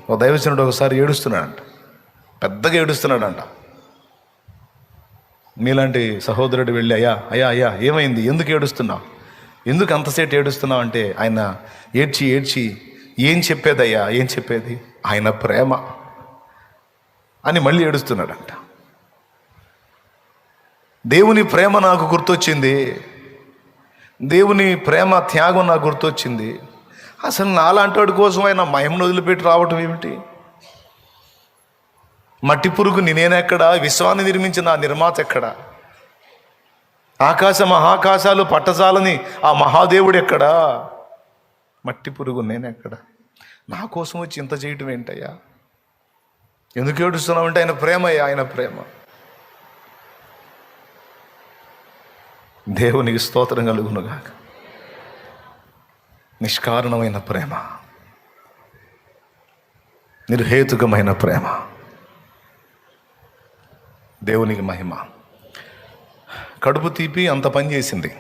ఒక దైవజనుడు ఒకసారి ఏడుస్తున్నాడంట, పెద్దగా ఏడుస్తున్నాడంట. మీలాంటి సహోదరుడు వెళ్ళి, అయ్యా అయ్యా అయ్యా ఏమైంది, ఎందుకు ఏడుస్తున్నావు, ఎందుకు అంతసేపు ఏడుస్తున్నావు అంటే, ఆయన ఏడ్చి ఏడ్చి ఏం చెప్పేదయ్యా, ఏం చెప్పేది, ఆయన ప్రేమ అని మళ్ళీ ఏడుస్తున్నాడంట. దేవుని ప్రేమ నాకు గుర్తొచ్చింది, దేవుని ప్రేమ త్యాగం నాకు గుర్తొచ్చింది. అసలు నాలాంటి వాడి కోసం ఆయన మహిమను వదిలిపెట్టి రావటం ఏమిటి? మట్టి పురుగుని నేనెక్కడా, విశ్వాన్ని నిర్మించిన ఆ నిర్మాత ఎక్కడా, ఆకాశ మహాకాశాలు పట్టజాలని ఆ మహాదేవుడు ఎక్కడా, మట్టి పురుగు నేనెక్కడా, నా కోసం వచ్చి ఇంత చేయటం ఏంటయ్యా, ఎందుకు ఏడుస్తున్నావంటే ఆయన ప్రేమయ్యా, ఆయన ప్రేమ. దేవునికి స్తోత్రం కలుగునుగాక. నిష్కారణమైన ప్రేమ, నిర్హేతుకమైన ప్రేమ, దేవునికి మహిమ. కడుపు తీపి అంత పని చేసింది.